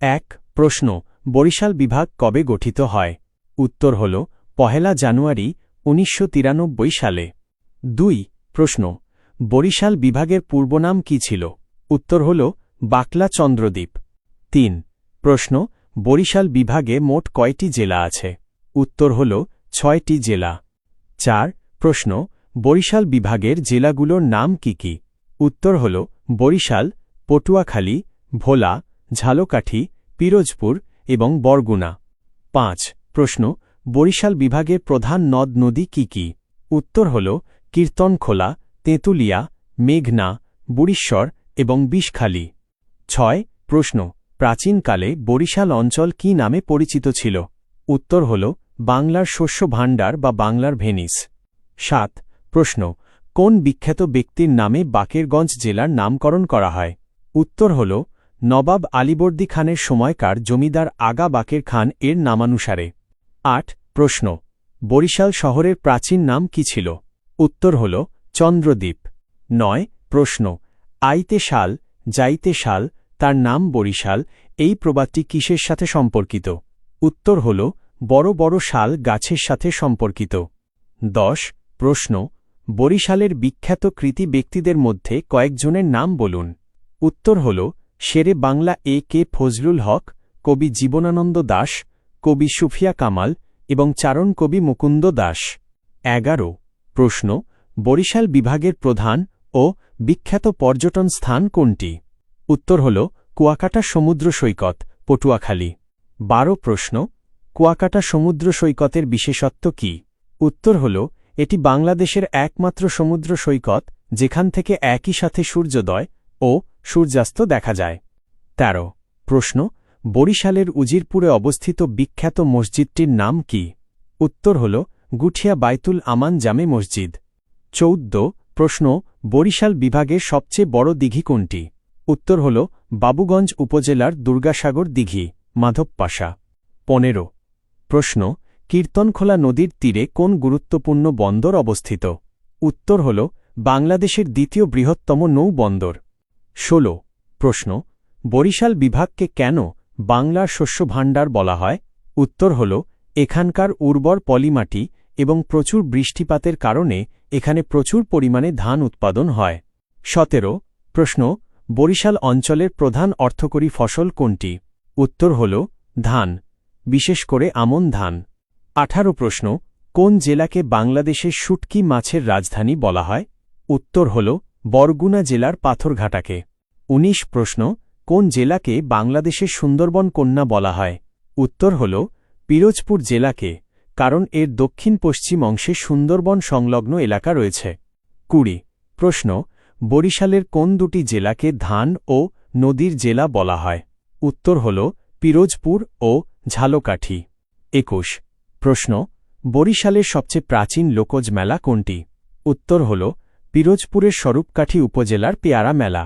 ১ প্রশ্ন বরিশাল বিভাগ কবে গঠিত হয় উত্তর হল ১ জানুয়ারি ১৯৯৩ সালে ২ প্রশ্ন বরিশাল বিভাগের পূর্বনাম কি ছিল উত্তর হল বাকলা চন্দ্রদ্বীপ ৩ প্রশ্ন বরিশাল বিভাগে মোট কয়টি জেলা আছে উত্তর হল ৬টি জেলা ৪ প্রশ্ন বরিশাল বিভাগের জেলাগুলোর নাম কি কি উত্তর হল বরিশাল পটুয়াখালী ভোলা ঝালকাঠি পিরোজপুর এবং বরগুনা ৫ প্রশ্ন বরিশাল বিভাগের প্রধান নদ নদী কি কি উত্তর হল কীর্তনখোলা তেঁতুলিয়া মেঘনা বুড়িশ্বর এবং বিষখালী ৬ প্রশ্ন প্রাচীনকালে বরিশাল অঞ্চল কি নামে পরিচিত ছিল উত্তর হল বাংলার শস্য ভাণ্ডার বা বাংলার ভেনিস ৭ প্রশ্ন কোন বিখ্যাত ব্যক্তির নামে বাকেরগঞ্জ জেলার নামকরণ করা হয় উত্তর হল নবাব আলীবর্দী খানের সময়কার জমিদার আগা বাকের খান এর নামানুসারে ৮ প্রশ্ন বরিশাল শহরের প্রাচীন নাম কি ছিল উত্তর হল চন্দ্রদ্বীপ ৯ প্রশ্ন আইতে শাল যাইতে শাল তার নাম বরিশাল এই প্রবাদটি কিসের সাথে সম্পর্কিত উত্তর হল বড় বড় শাল গাছের সাথে সম্পর্কিত ১০ প্রশ্ন বরিশালের বিখ্যাত কৃতি ব্যক্তিদের মধ্যে কয়েকজনের নাম বলুন উত্তর হল শেরে বাংলা কে ফজলুল হক কবি জীবনানন্দ দাশ কবি সুফিয়া কামাল এবং চারণ কবি মুকুন্দ দাস ১১ প্রশ্ন বরিশাল বিভাগের প্রধান ও বিখ্যাত পর্যটন স্থান কোনটি উত্তর হল কুয়াকাটা সমুদ্র সৈকত পটুয়াখালী ১২ প্রশ্ন কুয়াকাটা সমুদ্র সৈকতের বিশেষত্ব কি উত্তর হল এটি বাংলাদেশের একমাত্র সমুদ্র সৈকত যেখান থেকে একই সাথে সূর্যোদয় ও সূর্যাস্ত দেখা যায় ১৩ প্রশ্ন বরিশালের উজিরপুরে অবস্থিত বিখ্যাত মসজিদটির নাম কি উত্তর হল গুঠিয়া বাইতুল আমান জামে মসজিদ ১৪ প্রশ্ন বরিশাল বিভাগের সবচেয়ে বড় দিঘি কোনটি উত্তর হল বাবুগঞ্জ উপজেলার দুর্গাসাগর দিঘি মাধবপাশা ১৫ প্রশ্ন কীর্তনখোলা নদীর তীরে কোন গুরুত্বপূর্ণ বন্দর অবস্থিত উত্তর হল বাংলাদেশের দ্বিতীয় বৃহত্তম নৌবন্দর ১৬ প্রশ্ন বরিশাল বিভাগকে কেন বাংলার শস্য ভাণ্ডার বলা হয় উত্তর হল এখানকার উর্বর পলিমাটি এবং প্রচুর বৃষ্টিপাতের কারণে এখানে প্রচুর পরিমাণে ধান উৎপাদন হয় ১৭ প্রশ্ন বরিশাল অঞ্চলের প্রধান অর্থকরী ফসল কোনটি উত্তর হল ধান বিশেষ করে আমন ধান ১৮ প্রশ্ন কোন জেলাকে বাংলাদেশের শুটকি মাছের রাজধানী বলা হয় উত্তর হল বরগুনা জেলার পাথরঘাটাকে ১৯ প্রশ্ন কোন জেলাকে বাংলাদেশের সুন্দরবন কন্যা বলা হয় উত্তর হল পিরোজপুর জেলাকে কারণ এর দক্ষিণ পশ্চিম অংশে সুন্দরবন সংলগ্ন এলাকা রয়েছে ২০ প্রশ্ন বরিশালের কোন দুটি জেলাকে ধান ও নদীর জেলা বলা হয় উত্তর হল পিরোজপুর ও ঝালকাঠি ২১ প্রশ্ন বরিশালের সবচেয়ে প্রাচীন লোকজ মেলা কোনটি উত্তর হল পিরোজপুরের স্বরূপকাঠি উপজেলার পেয়ারা মেলা